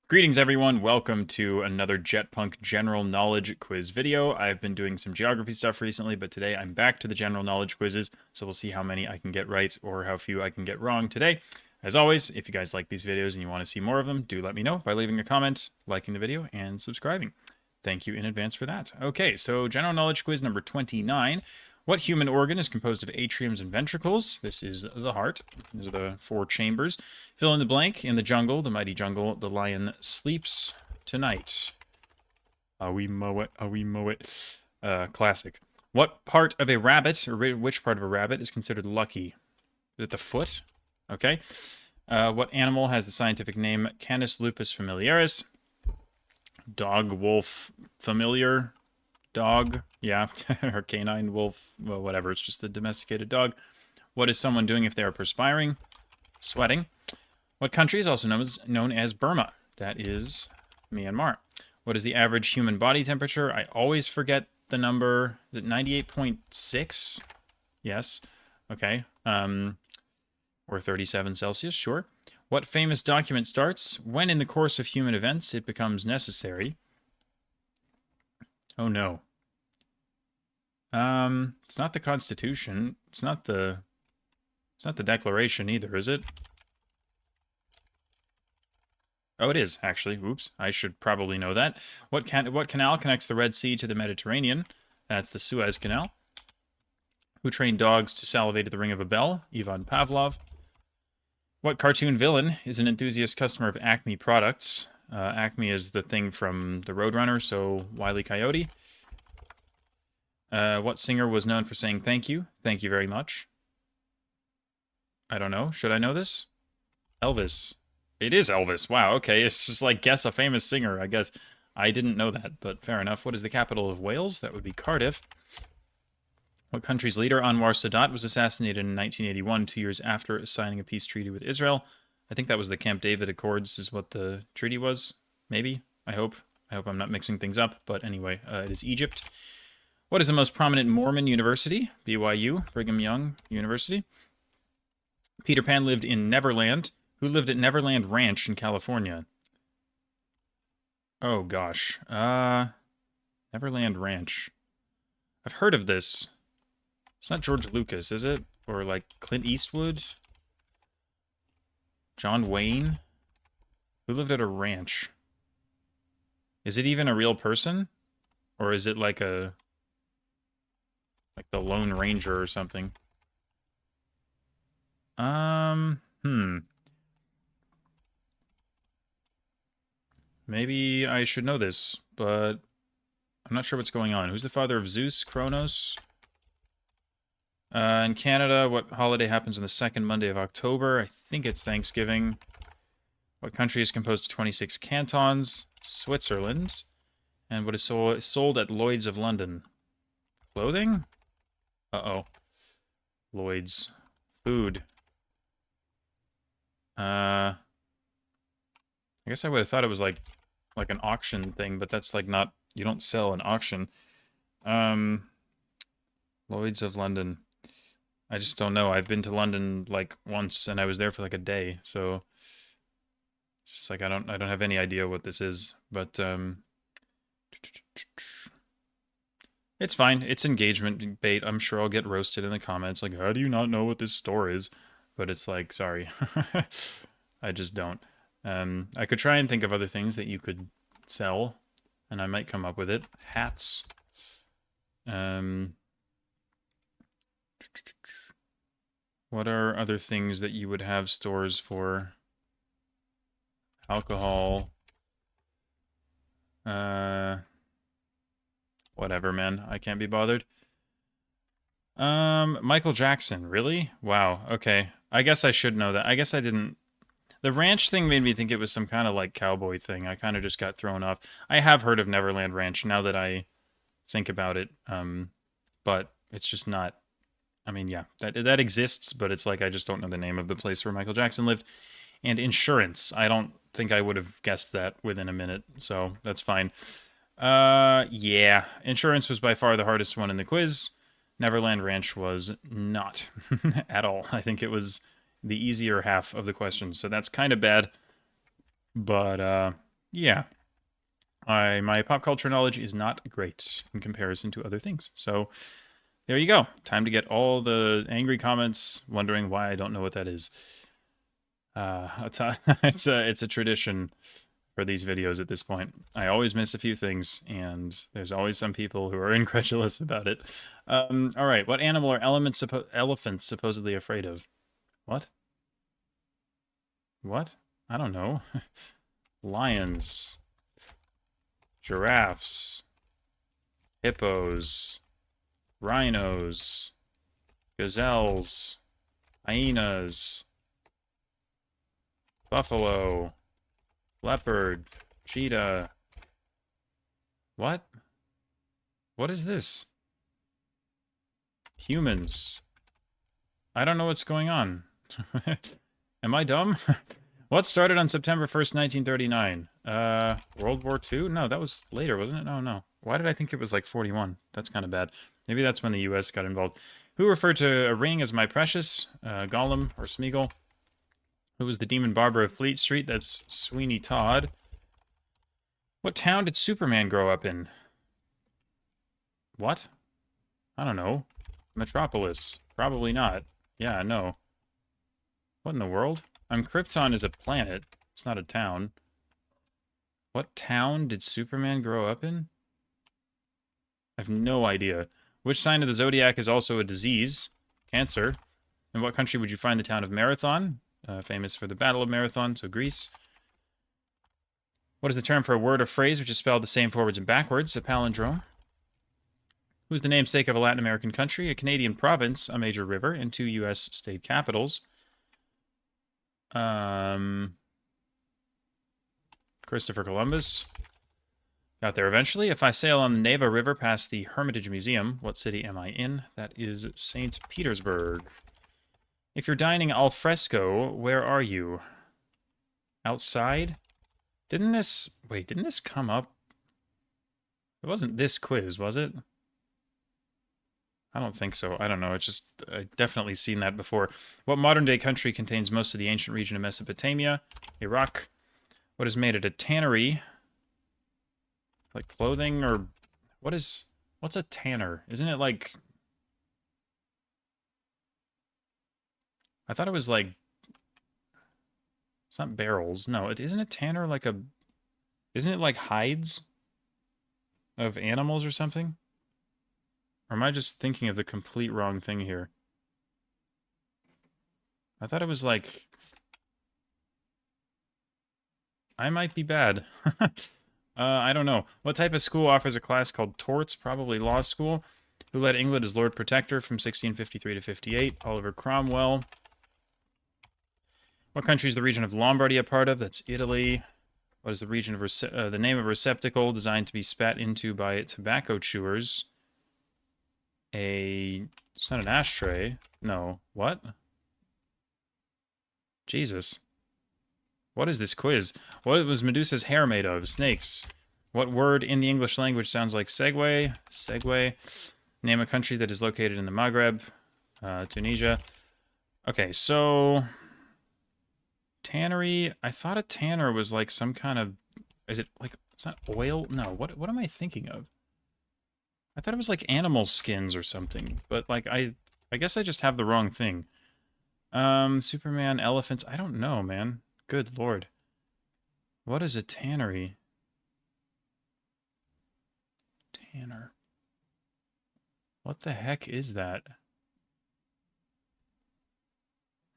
Greetings everyone, welcome to another JetPunk general knowledge quiz video. I've been doing some geography stuff recently, but today I'm back to the general knowledge quizzes, so we'll see how many I can get right or how few I can get wrong today. As always, if you guys like these videos and you want to see more of them, do let me know by leaving a comment, liking the video, and subscribing. Thank you in advance for that. Okay, so general knowledge quiz number 29. What human organ is composed of atriums and ventricles? This is the heart. These are the four chambers. Fill in the blank. In the jungle, the mighty jungle, the lion sleeps tonight. We mow it, we mow it. Classic. What part of a rabbit, or which part of a rabbit, is considered lucky? Is it the foot? Okay. What animal has the scientific name Canis lupus familiaris? Dog, wolf, familiar, dog, yeah, or canine, wolf, well, whatever. It's just a domesticated dog. What is someone doing if they are perspiring? Sweating. What country is also known as Burma? That is Myanmar. What is the average human body temperature? I always forget the number. Is it 98.6? Yes. Okay. Or 37 Celsius, sure. What famous document starts? When in the course of human events it becomes necessary. Oh no. It's not the Constitution. It's not the Declaration either, is it? Oh, it is, actually. Oops. I should probably know that. What canal connects the Red Sea to the Mediterranean? That's the Suez Canal. Who trained dogs to salivate at the ring of a bell? Ivan Pavlov. What cartoon villain is an enthusiast customer of Acme products? Acme is the thing from the Roadrunner, so Wile E. Coyote. What singer was known for saying thank you? Thank you very much. I don't know. Should I know this? Elvis. It is Elvis. Wow, okay. It's just like guess a famous singer, I guess. I didn't know that, but fair enough. What is the capital of Wales? That would be Cardiff. What country's leader, Anwar Sadat, was assassinated in 1981, 2 years after signing a peace treaty with Israel? I think that was the Camp David Accords is what the treaty was. Maybe. I hope. I hope I'm not mixing things up. But anyway, it is Egypt. What is the most prominent Mormon university? BYU, Brigham Young University. Peter Pan lived in Neverland. Who lived at Neverland Ranch in California? Oh, gosh. Neverland Ranch. I've heard of this. It's not George Lucas, is it? Or like Clint Eastwood? John Wayne? Who lived at a ranch? Is it even a real person? Or is it like the Lone Ranger or something? Maybe I should know this, but I'm not sure what's going on. Who's the father of Zeus? Kronos? In Canada, what holiday happens on the second Monday of October? I think it's Thanksgiving. What country is composed of 26 cantons? Switzerland. And what is sold at Lloyd's of London? Clothing? Uh-oh. Lloyd's. Food. I guess I would have thought it was like an auction thing, but that's like not, you don't sell an auction. Lloyd's of London. I just don't know. I've been to London like once and I was there for like a day, so it's just like I don't have any idea what this is, but it's fine. It's engagement bait. I'm sure I'll get roasted in the comments like, "How do you not know what this store is?" But it's like, sorry. I just don't. I could try and think of other things that you could sell, and I might come up with it. Hats. What are other things that you would have stores for? Alcohol. Whatever, man. I can't be bothered. Michael Jackson. Really? Wow. Okay. I guess I should know that. I guess I didn't. The ranch thing made me think it was some kind of like cowboy thing. I kind of just got thrown off. I have heard of Neverland Ranch now that I think about it. But it's just not. I mean, yeah, that exists, but it's like I just don't know the name of the place where Michael Jackson lived. And insurance. I don't think I would have guessed that within a minute, so that's fine. Yeah, insurance was by far the hardest one in the quiz. Neverland Ranch was not at all. I think it was the easier half of the questions, so that's kind of bad. But Yeah. My pop culture knowledge is not great in comparison to other things. So there you go. Time to get all the angry comments wondering why I don't know what that is. It's a tradition for these videos at this point. I always miss a few things, and there's always some people who are incredulous about it. All right, what animal are elephants supposedly afraid of? What? What? I don't know. Lions, giraffes, hippos, rhinos, gazelles, hyenas, buffalo, leopard, cheetah. What? What is this? Humans. I don't know what's going on. Am I dumb? What started on September 1st, 1939? World War II? No, that was later, wasn't it? No, no. Why did I think it was like 41? That's kind of bad. Maybe that's when the US got involved. Who referred to a ring as my precious? Gollum or Smeagol? Who was the demon barber of Fleet Street? That's Sweeney Todd. What town did Superman grow up in? What? I don't know. Metropolis. Probably not. Yeah, no. What in the world? Krypton is a planet. It's not a town. What town did Superman grow up in? I have no idea. Which sign of the zodiac is also a disease? Cancer. In what country would you find the town of Marathon? Famous for the Battle of Marathon, so Greece. What is the term for a word or phrase which is spelled the same forwards and backwards? A palindrome. Who's the namesake of a Latin American country, a Canadian province, a major river, and two U.S. state capitals? Christopher Columbus. Got there eventually. If I sail on the Neva River past the Hermitage Museum, what city am I in? That is St. Petersburg. If you're dining al fresco, where are you? Outside? Didn't this come up? It wasn't this quiz, was it? I don't think so. I don't know. It's just, I've definitely seen that before. What modern-day country contains most of the ancient region of Mesopotamia? Iraq. What is made at a tannery? Like clothing or... What's a tanner? Isn't it like... I thought it was like... It's not barrels. No, isn't a tanner like a... Isn't it like hides of animals or something? Or am I just thinking of the complete wrong thing here? I thought it was like... I might be bad. I don't know. What type of school offers a class called torts? Probably law school. Who led England as Lord Protector from 1653 to 58? Oliver Cromwell. What country is the region of Lombardy a part of? That's Italy. What is the region of the name of a receptacle designed to be spat into by tobacco chewers? It's not an ashtray. No. What? Jesus. What is this quiz? What was Medusa's hair made of? Snakes. What word in the English language sounds like segue? Segue. Name a country that is located in the Maghreb. Tunisia. Okay, so... Tannery. I thought a tanner was like some kind of... Is it like... It's not oil? No, what am I thinking of? I thought it was like animal skins or something. But like, I guess I just have the wrong thing. Superman, elephants. I don't know, man. Good lord. What is a tannery? Tanner. What the heck is that?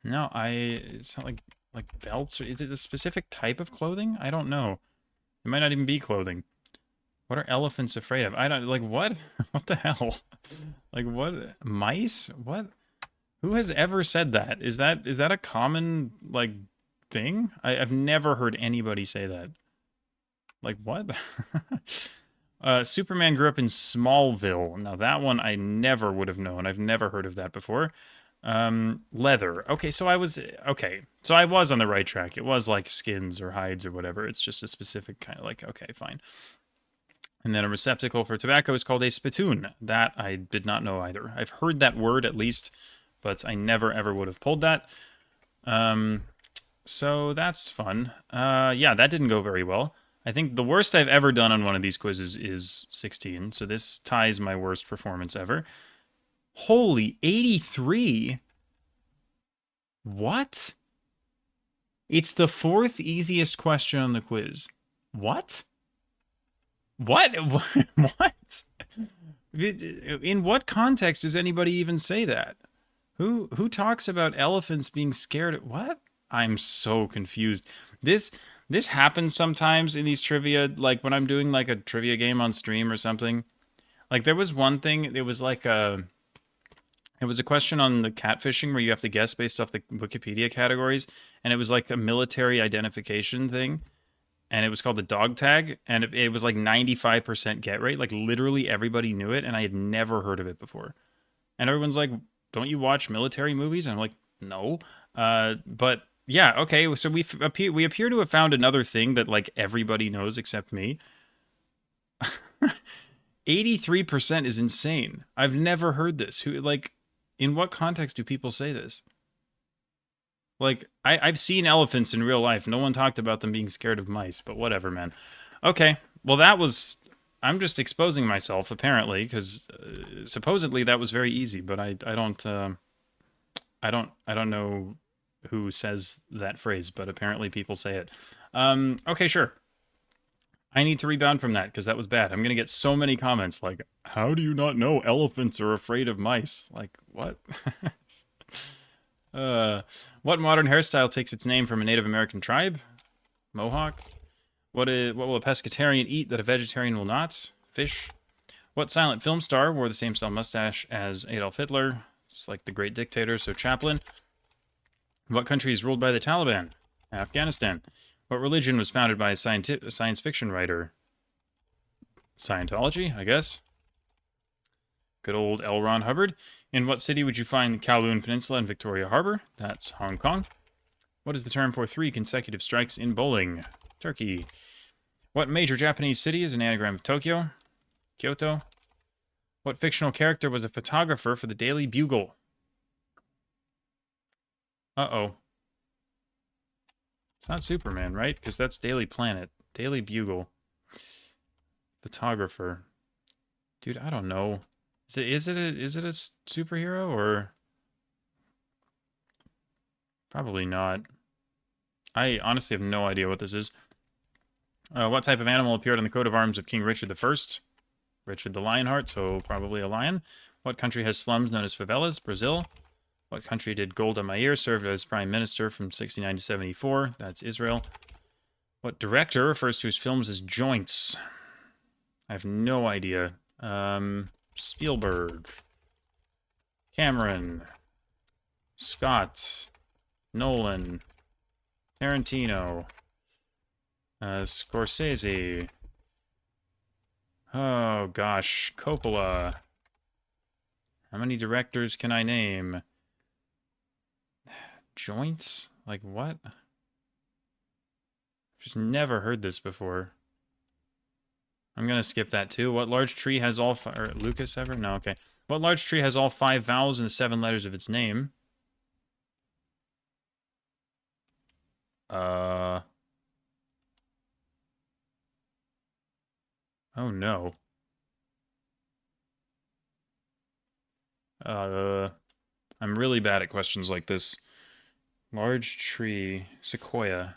No, it's not like belts. Or, is it a specific type of clothing? I don't know. It might not even be clothing. What are elephants afraid of? I don't, like, what? What the hell? Like, what? Mice? What? Who has ever said that? Is that a common, like, thing? I've never heard anybody say that. Like, what? Superman grew up in Smallville. Now, that one I never would have known. I've never heard of that before. Leather. Okay, so I was on the right track. It was like skins or hides or whatever. It's just a specific kind of like, okay, fine. And then a receptacle for tobacco is called a spittoon. That I did not know either. I've heard that word at least, but I never ever would have pulled that. So that's fun. Yeah, that didn't go very well. I think the worst I've ever done on one of these quizzes is 16, so this ties my worst performance ever. Holy 83? What? It's the fourth easiest question on the quiz. What? What? What? In what context does anybody even say that? Who talks about elephants being scared of what? I'm so confused. This happens sometimes in these trivia, like when I'm doing like a trivia game on stream or something. Like there was one thing, it was a question on the catfishing where you have to guess based off the Wikipedia categories, and it was like a military identification thing, and it was called the dog tag, and it was like 95% get rate. Like literally everybody knew it, and I had never heard of it before. And everyone's like, "Don't you watch military movies?" And I'm like, "No." But yeah, okay. So we appear to have found another thing that like everybody knows except me. 83% is insane. I've never heard this. Who like in what context do people say this? Like I've seen elephants in real life. No one talked about them being scared of mice, but whatever, man. Okay. Well, that was I'm just exposing myself apparently because supposedly that was very easy, but I don't know who says that phrase, but apparently people say it. Okay, sure. I need to rebound from that because that was bad. I'm gonna get so many comments like, "How do you not know elephants are afraid of mice?" Like, what? uh, what modern hairstyle takes its name from a Native American tribe? Mohawk. What will a pescatarian eat that a vegetarian will not? Fish. What silent film star wore the same style mustache as Adolf Hitler? It's like the great dictator, so Chaplin. What country is ruled by the Taliban? Afghanistan. What religion was founded by a science fiction writer? Scientology, I guess. Good old L. Ron Hubbard. In what city would you find the Kowloon Peninsula and Victoria Harbor? That's Hong Kong. What is the term for 3 consecutive strikes in bowling? Turkey. What major Japanese city is an anagram of Tokyo? Kyoto. What fictional character was a photographer for the Daily Bugle? Uh-oh. It's not Superman, right? Because that's Daily Planet. Daily Bugle. Photographer. Dude, I don't know. Is it a superhero or probably not? I honestly have no idea what this is. What type of animal appeared on the coat of arms of King Richard I? Richard the Lionheart, so probably a lion. What country has slums known as favelas? Brazil. What country did Golda Meir serve as prime minister from 69 to 74? That's Israel. What director refers to his films as joints? I have no idea. Spielberg. Cameron. Scott. Nolan. Tarantino. Scorsese. Oh, gosh. Coppola. How many directors can I name? Joints? Like what? Just never heard this before. I'm gonna skip that too. What large tree has all or Lucas ever? No, okay. What large tree has all 5 vowels and 7 letters of its name? Oh no. I'm really bad at questions like this. Large tree, sequoia.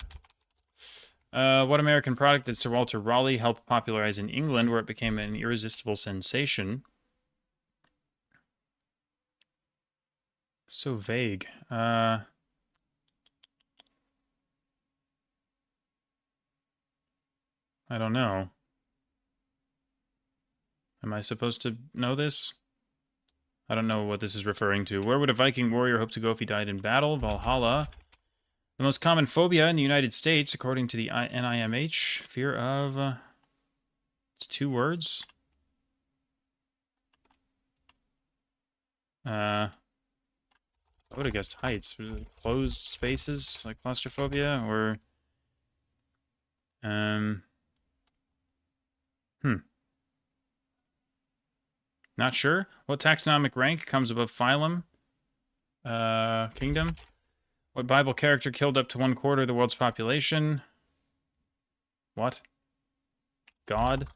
What American product did Sir Walter Raleigh help popularize in England where it became an irresistible sensation? So vague. I don't know. Am I supposed to know this? I don't know what this is referring to. Where would a Viking warrior hope to go if he died in battle? Valhalla. The most common phobia in the United States, according to the NIMH, fear of... it's 2 words. I would have guessed heights. Closed spaces, like claustrophobia, or... Not sure. What taxonomic rank comes above phylum? Kingdom? What Bible character killed up to 1/4 of the world's population? What? God?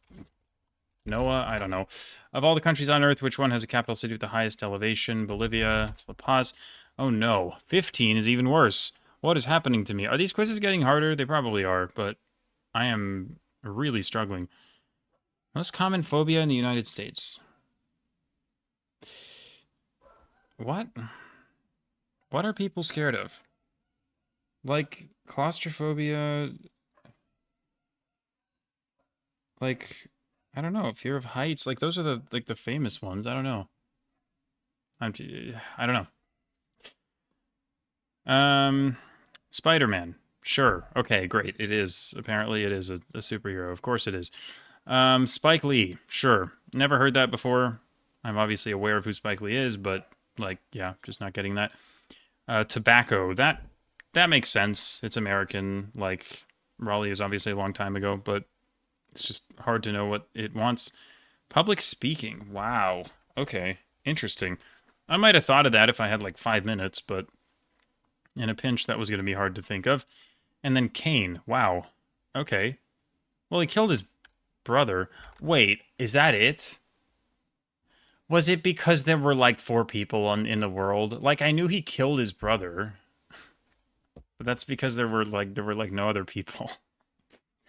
Noah? I don't know. Of all the countries on Earth, which one has a capital city with the highest elevation? Bolivia. It's La Paz. Oh no. 15 is even worse. What is happening to me? Are these quizzes getting harder? They probably are, but I am really struggling. Most common phobia in the United States. What? What are people scared of? Like, claustrophobia, like, I don't know, fear of heights. Like, those are the famous ones. I don't know. I don't know. Spider-Man. Sure. Okay, great. It is. Apparently it is a superhero. Of course it is. Spike Lee. Sure. Never heard that before. I'm obviously aware of who Spike Lee is, but, like, yeah, just not getting that. Tobacco. That makes sense. It's American. Like, Raleigh is obviously a long time ago, but it's just hard to know what it wants. Public speaking. Wow. Okay. Interesting. I might have thought of that if I had like 5 minutes, but in a pinch, that was going to be hard to think of. And then Kane. Wow. Okay. Well, he killed his brother. Wait, is that it? Was it because there were like 4 people in the world? Like, I knew he killed his brother, but that's because there were no other people.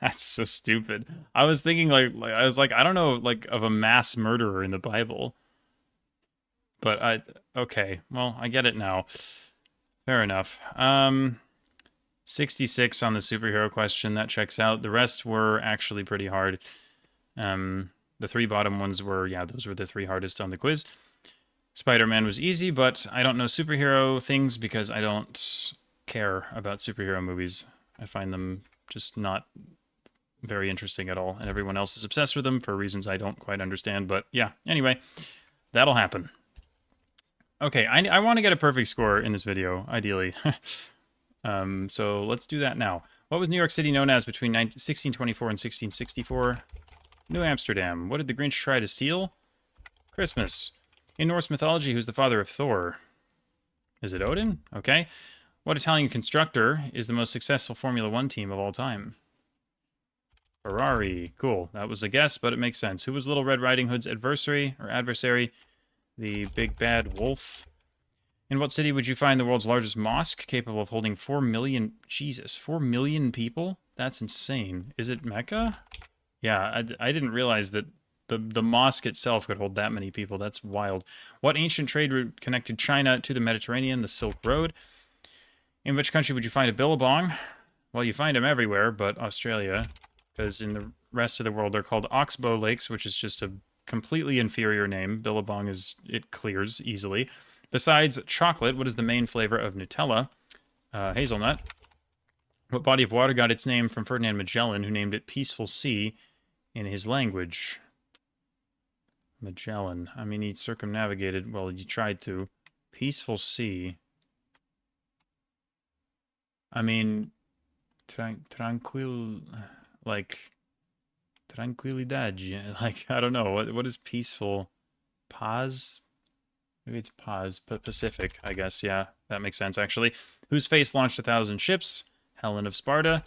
That's so stupid. I was thinking I was like, I don't know, like, of a mass murderer in the Bible. But okay, well, I get it now. Fair enough. 66 on the superhero question. That checks out. The rest were actually pretty hard. The 3 bottom ones were, yeah, those were the 3 hardest on the quiz. Spider-Man was easy, but I don't know superhero things because I don't care about superhero movies. I find them just not very interesting at all, and everyone else is obsessed with them for reasons I don't quite understand. But yeah, anyway, that'll happen. Okay, I want to get a perfect score in this video, ideally. So let's do that now. What was New York City known as between 1624 and 1664? New Amsterdam. What did the Grinch try to steal? Christmas. In Norse mythology, who's the father of Thor? Is it Odin? Okay. What Italian constructor is the most successful Formula One team of all time? Ferrari. Cool. That was a guess, but it makes sense. Who was Little Red Riding Hood's adversary? The big bad wolf. In what city would you find the world's largest mosque capable of holding 4 million... Jesus, 4 million people? That's insane. Is it Mecca? Yeah, I didn't realize that the mosque itself could hold that many people. That's wild. What ancient trade route connected China to the Mediterranean? The Silk Road. In which country would you find a billabong? Well, you find them everywhere, but Australia. Because in the rest of the world, they're called oxbow lakes, which is just a completely inferior name. Billabong it clears easily. Besides chocolate, what is the main flavor of Nutella? Hazelnut. What body of water got its name from Ferdinand Magellan, who named it Peaceful Sea in his language? Magellan. I mean, he circumnavigated. Well, he tried to. Peaceful Sea. I mean, tranquil, like, tranquilidad. Like, I don't know. What is peaceful? Paz? Maybe it's Paz. Pacific, I guess. Yeah, that makes sense, actually. Whose face launched 1,000 ships? Helen of Sparta.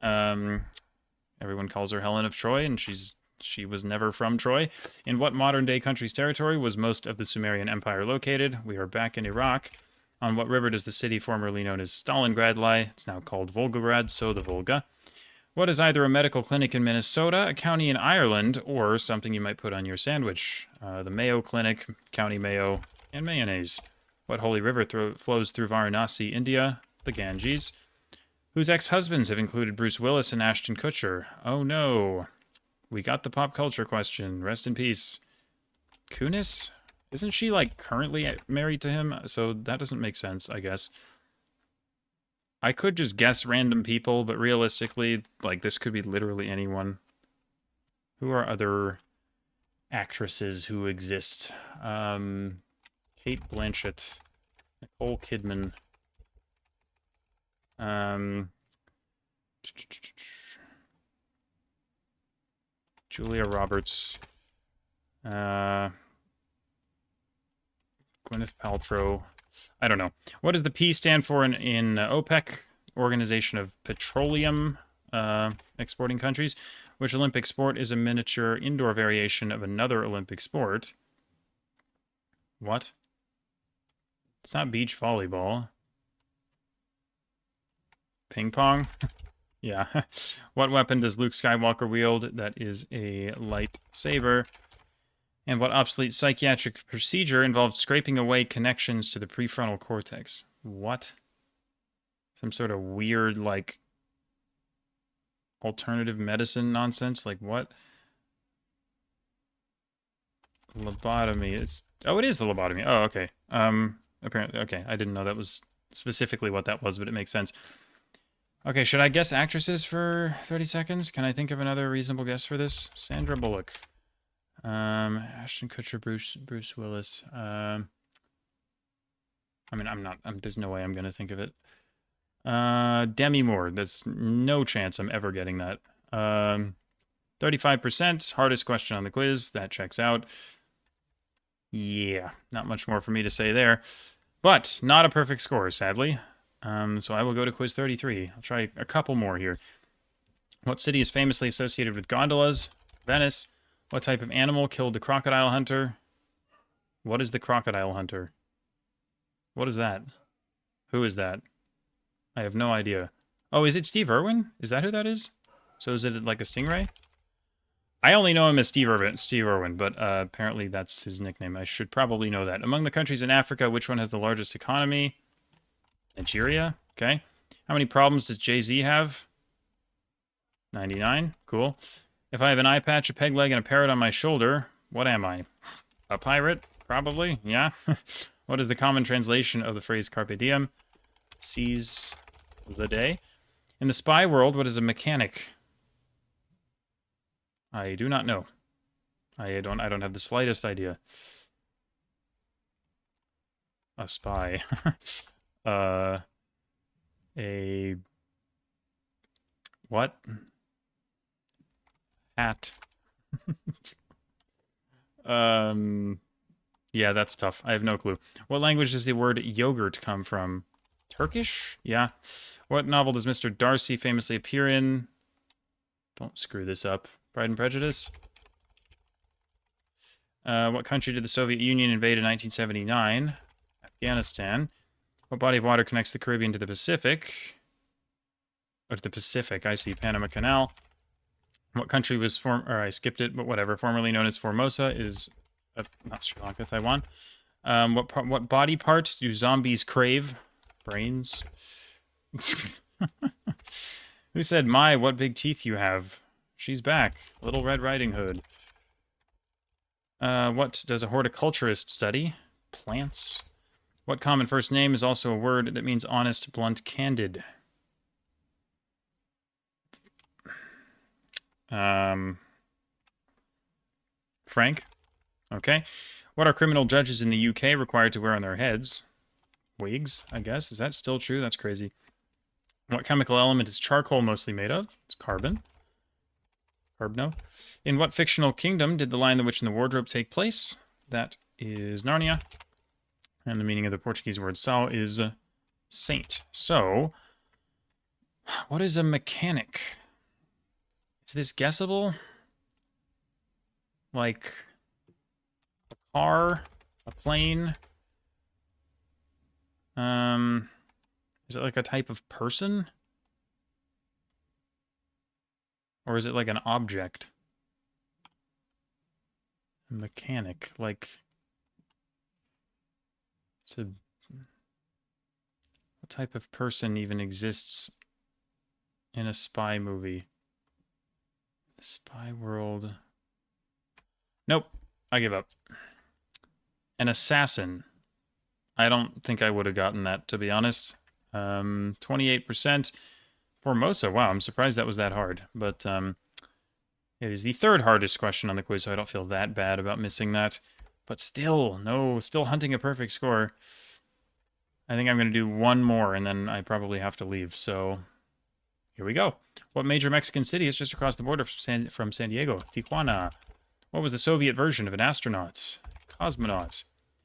Everyone calls her Helen of Troy, and she was never from Troy. In what modern-day country's territory was most of the Sumerian Empire located? We are back in Iraq. On what river does the city formerly known as Stalingrad lie? It's now called Volgograd, so the Volga. What is either a medical clinic in Minnesota, a county in Ireland, or something you might put on your sandwich? The Mayo Clinic, County Mayo, and mayonnaise. What holy river flows through Varanasi, India? The Ganges. Whose ex-husbands have included Bruce Willis and Ashton Kutcher? Oh no. We got the pop culture question. Rest in peace. Kunis? Isn't she, like, currently married to him? So that doesn't make sense, I guess. I could just guess random people, but realistically, like, this could be literally anyone. Who are other actresses who exist? Kate Blanchett. Nicole Kidman. Julia Roberts. Gwyneth Paltrow. I don't know. What does the P stand for in OPEC, Organization of Petroleum Exporting Countries? Which Olympic sport is a miniature indoor variation of another Olympic sport? What? It's not beach volleyball. Ping pong? Yeah. What weapon does Luke Skywalker wield? That is a lightsaber. And what obsolete psychiatric procedure involved scraping away connections to the prefrontal cortex? What? Some sort of weird, like, alternative medicine nonsense? Like, what? Lobotomy. Oh, it is the lobotomy. Oh, okay. Apparently, okay. I didn't know that was specifically what that was, but it makes sense. Okay, should I guess actresses for 30 seconds? Can I think of another reasonable guess for this? Sandra Bullock. Ashton Kutcher, Bruce Willis. I mean, there's no way I'm gonna think of it. Demi Moore. There's no chance I'm ever getting that. 35%, hardest question on the quiz. That checks out. Yeah, not much more for me to say there. But not a perfect score, sadly. So I will go to quiz 33. I'll try a couple more here. What city is famously associated with gondolas? Venice. What type of animal killed the crocodile hunter? What is the crocodile hunter? What is that? Who is that? I have no idea. Oh, is it Steve Irwin? Is that who that is? So is it like a stingray? I only know him as Steve Irwin, but apparently that's his nickname. I should probably know that. Among the countries in Africa, which one has the largest economy? Nigeria. Okay. How many problems does Jay-Z have? 99. Cool. If I have an eye patch, a peg leg, and a parrot on my shoulder, what am I? A pirate? Probably. Yeah. What is the common translation of the phrase carpe diem? Seize the day. In the spy world, what is a mechanic? I do not know. I don't have the slightest idea. A spy. A what? Hat. Yeah, that's tough. I have no clue. What language does the word yogurt come from? Turkish? Yeah. What novel does Mr. Darcy famously appear in? Don't screw this up. Pride and Prejudice? What country did the Soviet Union invade in 1979? Afghanistan. What body of water connects the Caribbean to the Pacific? Oh, to the Pacific. I see. Panama Canal. What country was I skipped it, but whatever. Formerly known as Formosa is not Sri Lanka, Taiwan. What body parts do zombies crave? Brains. Who said, "My, what big teeth you have"? She's back. Little Red Riding Hood. What does a horticulturist study? Plants. What common first name is also a word that means honest, blunt, candid? Frank. Okay. What are criminal judges in the UK required to wear on their heads? Wigs, I guess. Is that still true? That's crazy. What chemical element is charcoal mostly made of? It's carbon. Carbno. In what fictional kingdom did The Lion, the Witch, and the Wardrobe take place? That is Narnia. And the meaning of the Portuguese word sal is saint. So, what is a mechanic? Is this guessable? Like a car? A plane? Is it like a type of person? Or is it like an object? A mechanic, like... So, what type of person even exists in a spy movie? The spy world... Nope, I give up. An assassin. I don't think I would have gotten that, to be honest. 28%. Formosa, wow, I'm surprised that was that hard. But it is the third hardest question on the quiz, so I don't feel that bad about missing that. But still, no, still hunting a perfect score. I think I'm going to do one more, and then I probably have to leave. So here we go. What major Mexican city is just across the border from San Diego? Tijuana. What was the Soviet version of an astronaut? Cosmonaut.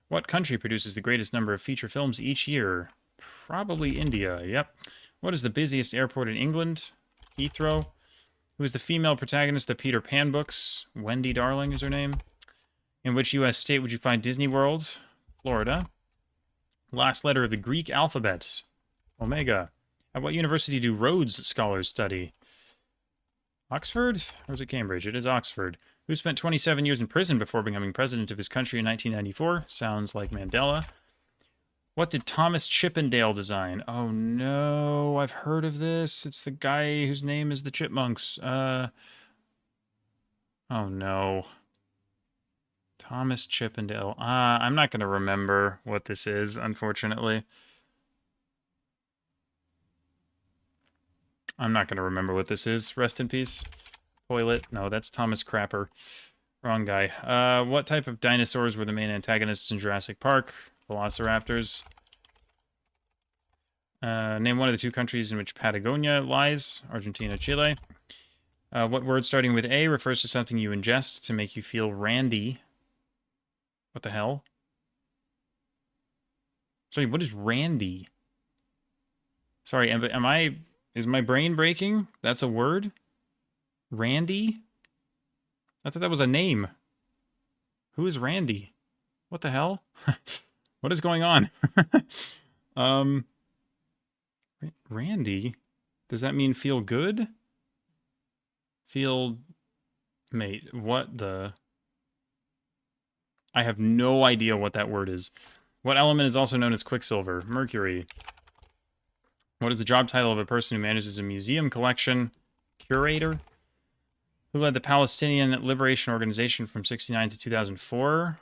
What country produces the greatest number of feature films each year? Probably India, yep. What is the busiest airport in England? Heathrow. Who is the female protagonist of the Peter Pan books? Wendy Darling is her name. In which U.S. state would you find Disney World? Florida. Last letter of the Greek alphabet. Omega. At what university do Rhodes Scholars study? Oxford? Or is it Cambridge? It is Oxford. Who spent 27 years in prison before becoming president of his country in 1994? Sounds like Mandela. What did Thomas Chippendale design? Oh no, I've heard of this. It's the guy whose name is the Chipmunks. Oh no. Thomas Chippendale. I'm not going to remember what this is, unfortunately. I'm not going to remember what this is. Rest in peace. Toilet. No, that's Thomas Crapper. Wrong guy. What type of dinosaurs were the main antagonists in Jurassic Park? Velociraptors. Name one of the two countries in which Patagonia lies. Argentina, Chile. What word starting with A refers to something you ingest to make you feel randy? What the hell? Sorry, what is randy? Sorry, is my brain breaking? That's a word? Randy? I thought that was a name. Who is Randy? What the hell? What is going on? Randy? Does that mean feel good? Feel... Mate, what the... I have no idea what that word is. What element is also known as quicksilver? Mercury. What is the job title of a person who manages a museum collection? Curator. Who led the Palestinian Liberation Organization from 1969 to 2004?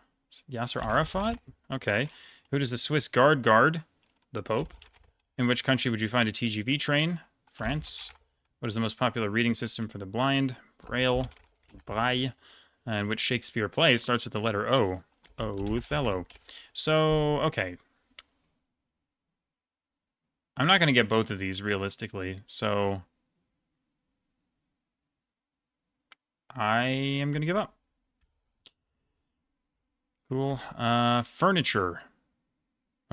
Yasser Arafat? Okay. Who does the Swiss Guard guard? The Pope. In which country would you find a TGV train? France. What is the most popular reading system for the blind? Braille. Braille. And which Shakespeare play starts with the letter O? Othello. So, okay. I'm not going to get both of these realistically, so I am going to give up. Cool. Furniture.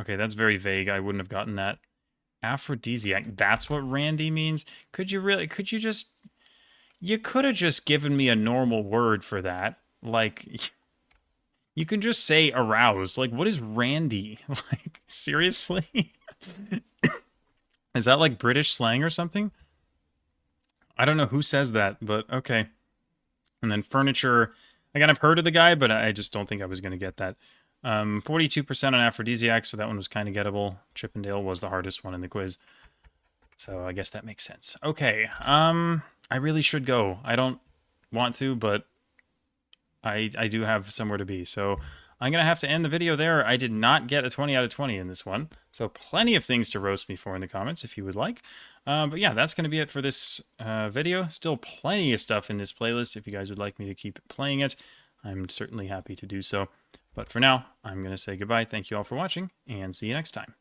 Okay, that's very vague. I wouldn't have gotten that. Aphrodisiac. That's what Randy means? Could you could have just given me a normal word for that. Like, you can just say aroused. Like, what is Randy? Like, seriously? Is that like British slang or something? I don't know who says that, but okay. And then furniture. Again, I've heard of the guy, but I just don't think I was going to get that. 42% on aphrodisiac, so that one was kind of gettable. Chippendale was the hardest one in the quiz. So I guess that makes sense. Okay, I really should go. I don't want to, but I do have somewhere to be. So I'm going to have to end the video there. I did not get a 20 out of 20 in this one. So plenty of things to roast me for in the comments if you would like. But yeah, that's going to be it for this video. Still plenty of stuff in this playlist. If you guys would like me to keep playing it, I'm certainly happy to do so. But for now, I'm going to say goodbye. Thank you all for watching, and see you next time.